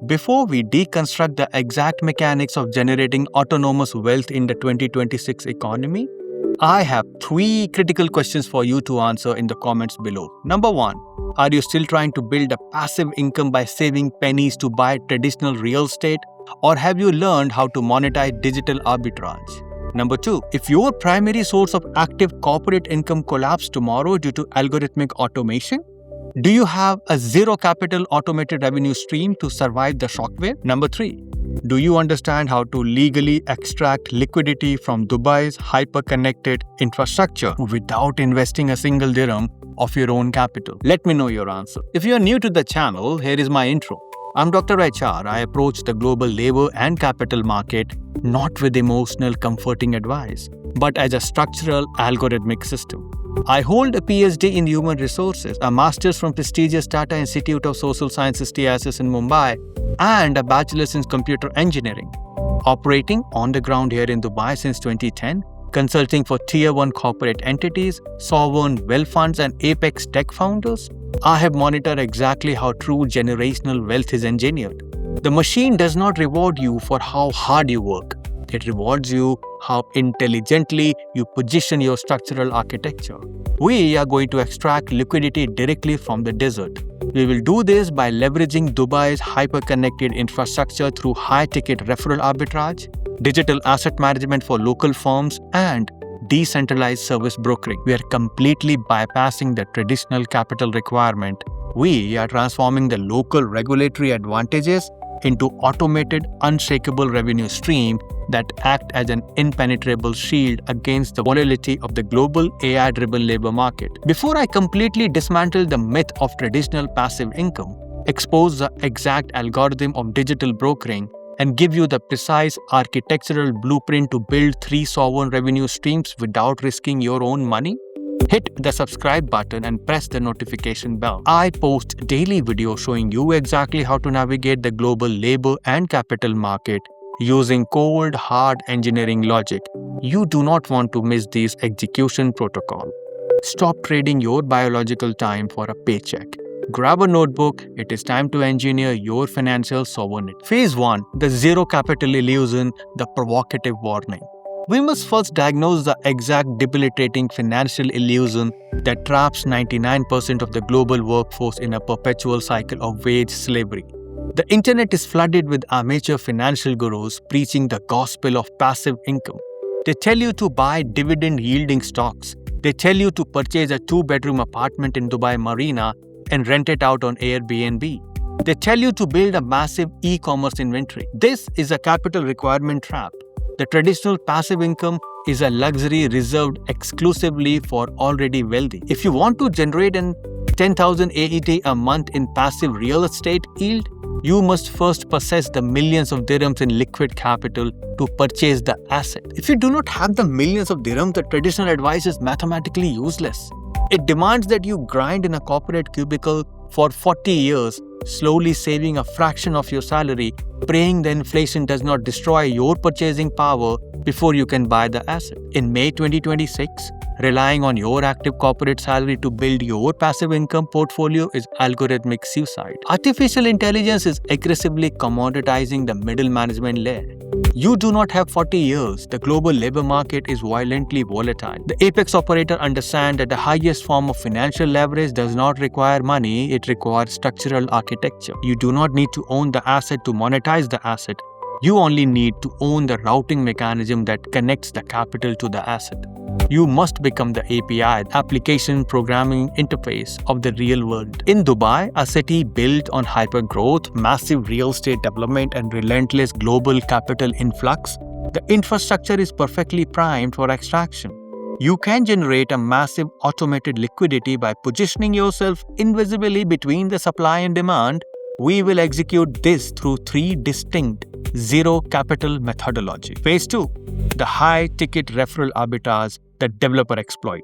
Before we deconstruct the exact mechanics of generating autonomous wealth in the 2026 economy, I have 3 critical questions for you to answer in the comments below. Number 1, are you still trying to build a passive income by saving pennies to buy traditional real estate, or have you learned how to monetize digital arbitrage? Number 2, if your primary source of active corporate income collapsed tomorrow due to algorithmic automation, do you have a zero capital automated revenue stream to survive the shockwave? Number 3, do you understand how to legally extract liquidity from Dubai's hyper-connected infrastructure without investing a single dirham of your own capital? Let me know your answer. If you are new to the channel, here is my intro. I'm Dr. HR. I approach the global labor and capital market not with emotional, comforting advice, but as a structural, algorithmic system. I hold a PhD in human resources, a master's from prestigious Tata Institute of Social Sciences TISS in Mumbai, and a bachelor's in computer engineering. Operating on the ground here in Dubai since 2010, consulting for Tier 1 corporate entities, sovereign wealth funds, and apex tech founders, I have monitored exactly how true generational wealth is engineered. The machine does not reward you for how hard you work. It rewards you how intelligently you position your structural architecture. We are going to extract liquidity directly from the desert. We will do this by leveraging Dubai's hyper-connected infrastructure through high-ticket referral arbitrage, digital asset management for local firms, and decentralized service brokering. We are completely bypassing the traditional capital requirement. We are transforming the local regulatory advantages into automated, unshakable revenue stream that act as an impenetrable shield against the volatility of the global AI-driven labor market. Before I completely dismantle the myth of traditional passive income, expose the exact algorithm of digital brokering, and give you the precise architectural blueprint to build 3 sovereign revenue streams without risking your own money, hit the subscribe button and press the notification bell. I post daily videos showing you exactly how to navigate the global labor and capital market using cold, hard engineering logic. You do not want to miss these execution protocols. Stop trading your biological time for a paycheck. Grab a notebook. It is time to engineer your financial sovereignty. Phase 1. The zero capital illusion, the provocative warning. We must first diagnose the exact debilitating financial illusion that traps 99% of the global workforce in a perpetual cycle of wage slavery. The internet is flooded with amateur financial gurus preaching the gospel of passive income. They tell you to buy dividend-yielding stocks. They tell you to purchase a 2-bedroom apartment in Dubai Marina and rent it out on Airbnb. They tell you to build a massive e-commerce inventory. This is a capital requirement trap. The traditional passive income is a luxury reserved exclusively for already wealthy. If you want to generate an 10,000 AED a month in passive real estate yield, you must first possess the millions of dirhams in liquid capital to purchase the asset. If you do not have the millions of dirhams, the traditional advice is mathematically useless. It demands that you grind in a corporate cubicle for 40 years, slowly saving a fraction of your salary, praying the inflation does not destroy your purchasing power before you can buy the asset. In May 2026, relying on your active corporate salary to build your passive income portfolio is algorithmic suicide. Artificial intelligence is aggressively commoditizing the middle management layer. You do not have 40 years. The global labor market is violently volatile. The apex operator understands that the highest form of financial leverage does not require money, it requires structural architecture. You do not need to own the asset to monetize the asset. You only need to own the routing mechanism that connects the capital to the asset. You must become the API, application programming interface of the real world. In Dubai, a city built on hypergrowth, massive real estate development, and relentless global capital influx, the infrastructure is perfectly primed for extraction. You can generate a massive automated liquidity by positioning yourself invisibly between the supply and demand. We will execute this through 3 distinct zero capital methodology. Phase 2. The high-ticket referral arbitrage that developer exploit.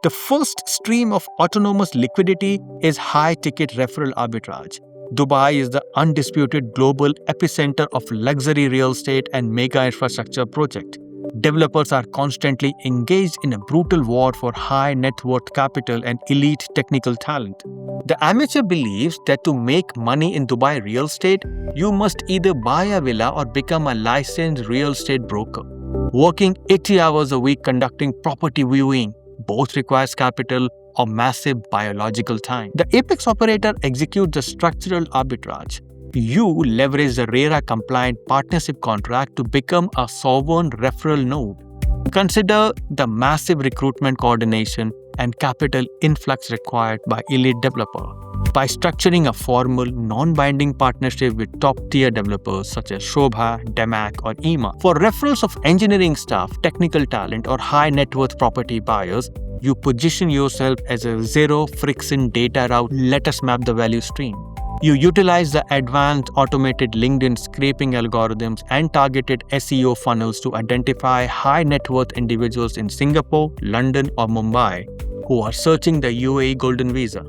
The first stream of autonomous liquidity is high-ticket referral arbitrage. Dubai is the undisputed global epicenter of luxury real estate and mega infrastructure project. Developers are constantly engaged in a brutal war for high net worth capital and elite technical talent. The amateur believes that to make money in Dubai real estate, you must either buy a villa or become a licensed real estate broker. Working 80 hours a week conducting property viewing both requires capital or massive biological time. The apex operator executes the structural arbitrage. You leverage the RERA-compliant partnership contract to become a sovereign referral node. Consider the massive recruitment coordination and capital influx required by elite developer. By structuring a formal, non-binding partnership with top-tier developers such as Shobha, Demac, or EMA. For referrals of engineering staff, technical talent, or high-net-worth property buyers, you position yourself as a zero-friction data route. Let us map the value stream. You utilize the advanced automated LinkedIn scraping algorithms and targeted SEO funnels to identify high-net-worth individuals in Singapore, London, or Mumbai who are searching the UAE Golden Visa.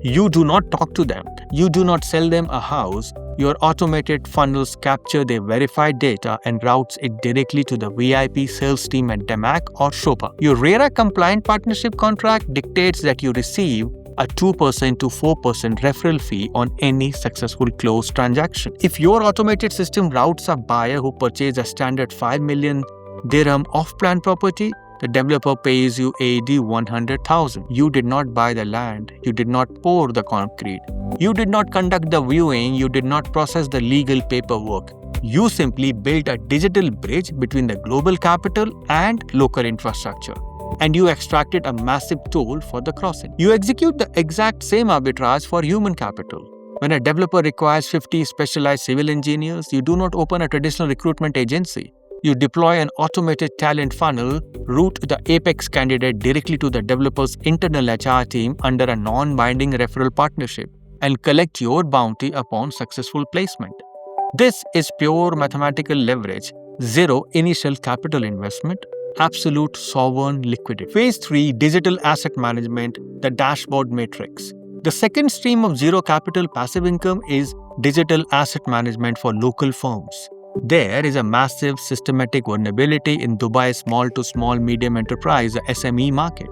You do not talk to them. You do not sell them a house. Your automated funnels capture their verified data and routes it directly to the VIP sales team at Demac or Shobha. Your RERA-compliant partnership contract dictates that you receive a 2% to 4% referral fee on any successful closed transaction. If your automated system routes a buyer who purchased a standard 5 million dirham off-plan property, the developer pays you AED 100,000. You did not buy the land. You did not pour the concrete. You did not conduct the viewing. You did not process the legal paperwork. You simply built a digital bridge between the global capital and local infrastructure. And you extracted a massive toll for the crossing. You execute the exact same arbitrage for human capital. When a developer requires 50 specialized civil engineers, you do not open a traditional recruitment agency. You deploy an automated talent funnel, route the apex candidate directly to the developer's internal HR team under a non-binding referral partnership, and collect your bounty upon successful placement. This is pure mathematical leverage, zero initial capital investment, absolute sovereign liquidity. Phase 3, Digital Asset Management, the dashboard matrix. The second stream of zero capital passive income is digital asset management for local firms. There is a massive systematic vulnerability in Dubai's small to small medium enterprise, the SME market.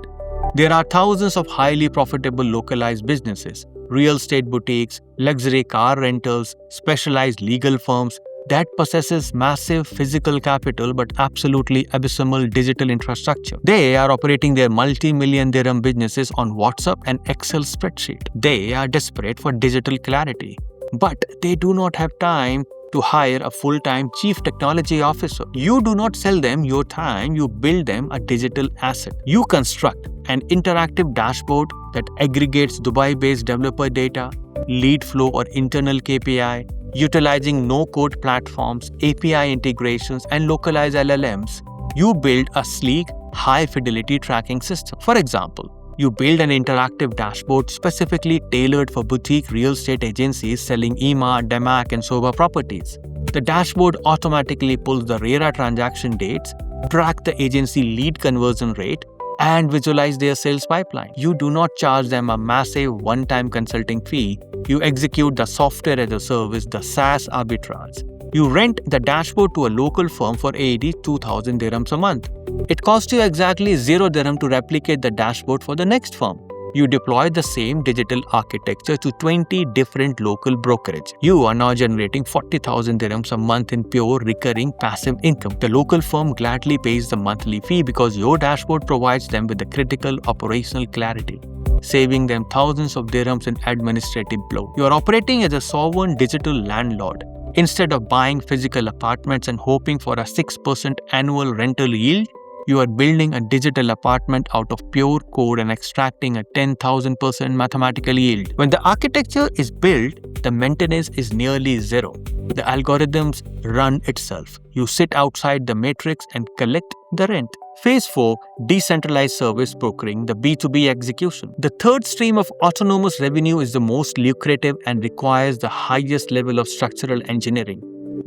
There are thousands of highly profitable localized businesses, real estate boutiques, luxury car rentals, specialized legal firms that possesses massive physical capital but absolutely abysmal digital infrastructure. They are operating their multi-million dirham businesses on WhatsApp and Excel spreadsheet. They are desperate for digital clarity, but they do not have time to hire a full-time chief technology officer. You do not sell them your time, you build them a digital asset. You construct an interactive dashboard that aggregates Dubai-based developer data, lead flow or internal KPI, utilizing no-code platforms, API integrations, and localized LLMs. You build a sleek, high-fidelity tracking system. For example, you build an interactive dashboard specifically tailored for boutique real estate agencies selling EMA, Demac, and Shobha properties. The dashboard automatically pulls the RERA transaction dates, track the agency lead conversion rate, and visualize their sales pipeline. You do not charge them a massive one-time consulting fee. You execute the software as a service, the SaaS arbitrage. You rent the dashboard to a local firm for AED 2,000 dirhams a month. It costs you exactly 0 dirham to replicate the dashboard for the next firm. You deploy the same digital architecture to 20 different local brokerage. You are now generating 40,000 dirhams a month in pure recurring passive income. The local firm gladly pays the monthly fee because your dashboard provides them with the critical operational clarity, saving them thousands of dirhams in administrative bloat. You are operating as a sovereign digital landlord. Instead of buying physical apartments and hoping for a 6% annual rental yield, you are building a digital apartment out of pure code and extracting a 10,000% mathematical yield. When the architecture is built, the maintenance is nearly zero. The algorithms run itself. You sit outside the matrix and collect the rent. Phase 4, Decentralized Service Brokering, the B2B execution. The third stream of autonomous revenue is the most lucrative and requires the highest level of structural engineering.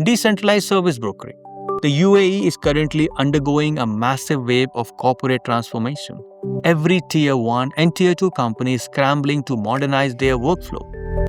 Decentralized Service Brokering. The UAE is currently undergoing a massive wave of corporate transformation. Every Tier 1 and Tier 2 company is scrambling to modernize their workflow.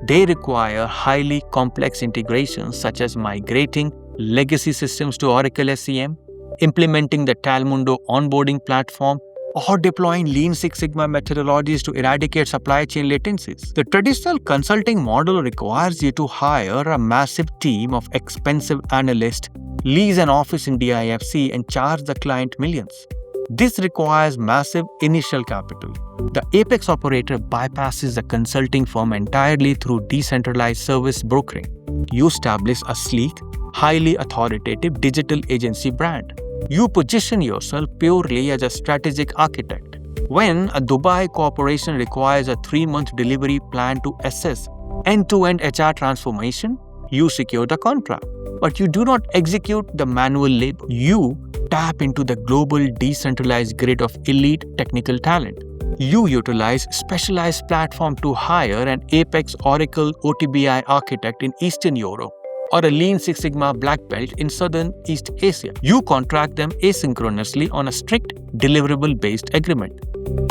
They require highly complex integrations such as migrating legacy systems to Oracle SCM, implementing the Talmundo onboarding platform, or deploying Lean Six Sigma methodologies to eradicate supply chain latencies. The traditional consulting model requires you to hire a massive team of expensive analysts, lease an office in DIFC, and charge the client millions. This requires massive initial capital. The apex operator bypasses the consulting firm entirely through decentralized service brokering. You establish a sleek, highly authoritative digital agency brand. You position yourself purely as a strategic architect. When a Dubai corporation requires a 3-month delivery plan to assess end-to-end HR transformation, you secure the contract. But you do not execute the manual labor. You tap into the global decentralized grid of elite technical talent. You utilize specialized platform to hire an Apex Oracle OTBI architect in Eastern Europe or a Lean Six Sigma black belt in Southern East Asia. You contract them asynchronously on a strict deliverable-based agreement.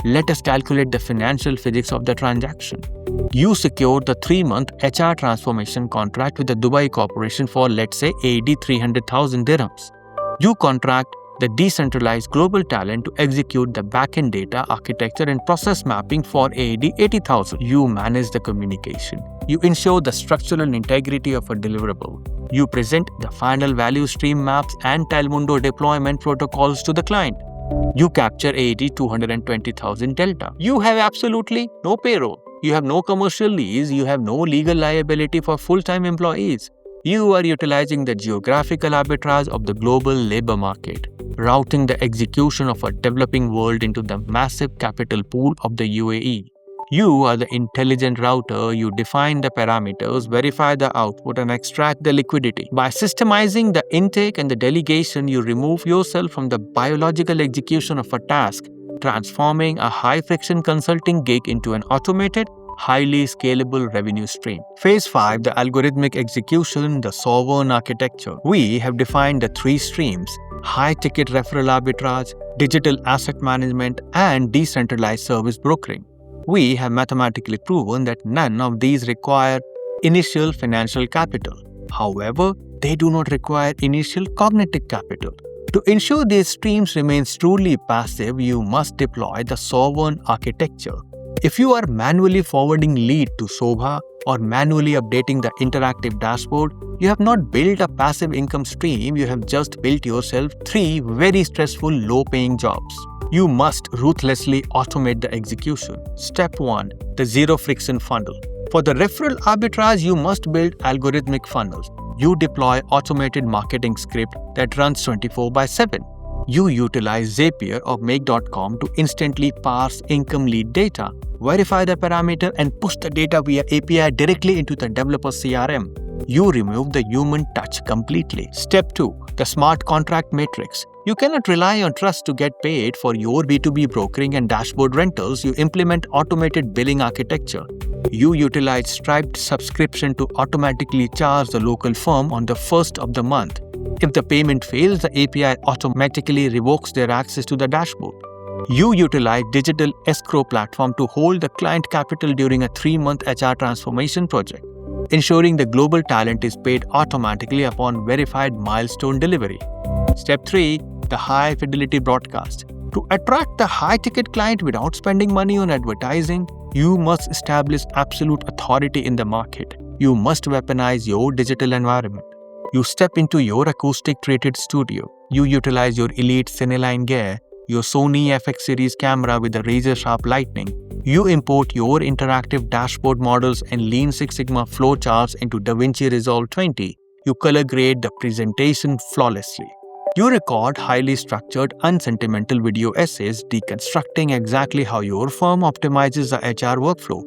Let us calculate the financial physics of the transaction. You secured the 3-month HR transformation contract with the Dubai corporation for, let's say, AED 300,000 dirhams. You contract the decentralized global talent to execute the backend data architecture and process mapping for AED 80,000. You manage the communication. You ensure the structural integrity of a deliverable. You present the final value stream maps and Talmundo deployment protocols to the client. You capture AED 220,000 delta. You have absolutely no payroll. You have no commercial lease. You have no legal liability for full-time employees. You are utilizing the geographical arbitrage of the global labor market, routing the execution of a developing world into the massive capital pool of the UAE. You are the intelligent router. You define the parameters, verify the output, and extract the liquidity. By systemizing the intake and the delegation, you remove yourself from the biological execution of a task, transforming a high-friction consulting gig into an automated, highly scalable revenue stream. Phase 5, the algorithmic execution, the sovereign architecture. We have defined the 3 streams: high-ticket referral arbitrage, digital asset management, and decentralized service brokering. We have mathematically proven that none of these require initial financial capital. However, they do not require initial cognitive capital. To ensure these streams remain truly passive, you must deploy the sovereign architecture. If you are manually forwarding lead to Sobha or manually updating the interactive dashboard, you have not built a passive income stream, you have just built yourself 3 very stressful, low-paying jobs. You must ruthlessly automate the execution. Step 1. The zero-friction funnel. For the referral arbitrage, you must build algorithmic funnels. You deploy automated marketing script that runs 24/7. You utilize Zapier or Make.com to instantly parse income lead data, verify the parameter, and push the data via API directly into the developer CRM. You remove the human touch completely. Step 2. The smart contract matrix. You cannot rely on trust to get paid for your B2B brokering and dashboard rentals. You implement automated billing architecture. You utilize striped subscription to automatically charge the local firm on the first of the month. If the payment fails, the API automatically revokes their access to the dashboard. You utilize digital escrow platform to hold the client capital during a 3-month HR transformation project, ensuring the global talent is paid automatically upon verified milestone delivery. Step 3. The high fidelity broadcast. To attract the high-ticket client without spending money on advertising, you must establish absolute authority in the market. You must weaponize your digital environment. You step into your acoustic-treated studio. You utilize your elite Cineline gear, your Sony FX series camera with the razor-sharp lighting. You import your interactive dashboard models and Lean Six Sigma flowcharts into DaVinci Resolve 20. You color grade the presentation flawlessly. You record highly structured, unsentimental video essays deconstructing exactly how your firm optimizes the HR workflow,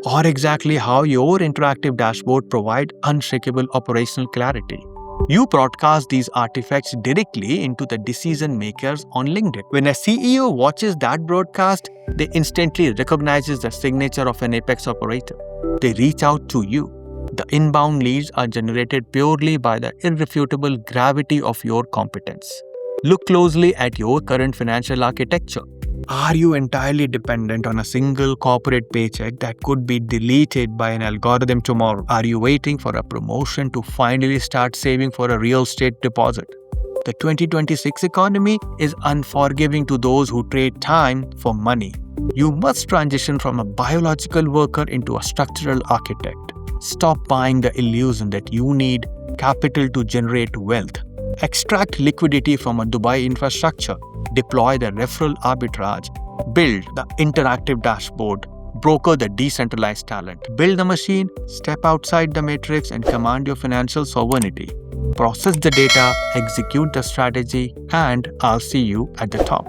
or exactly how your interactive dashboard provides unshakable operational clarity. You broadcast these artifacts directly into the decision makers on LinkedIn. When a CEO watches that broadcast, they instantly recognizes the signature of an Apex operator. They reach out to you. The inbound leads are generated purely by the irrefutable gravity of your competence. Look closely at your current financial architecture. Are you entirely dependent on a single corporate paycheck that could be deleted by an algorithm tomorrow? Are you waiting for a promotion to finally start saving for a real estate deposit? The 2026 economy is unforgiving to those who trade time for money. You must transition from a biological worker into a structural architect. Stop buying the illusion that you need capital to generate wealth. Extract liquidity from a Dubai infrastructure. Deploy the referral arbitrage. Build the interactive dashboard. Broker the decentralized talent. Build the machine, step outside the matrix, and command your financial sovereignty. Process the data, execute the strategy, and I'll see you at the top.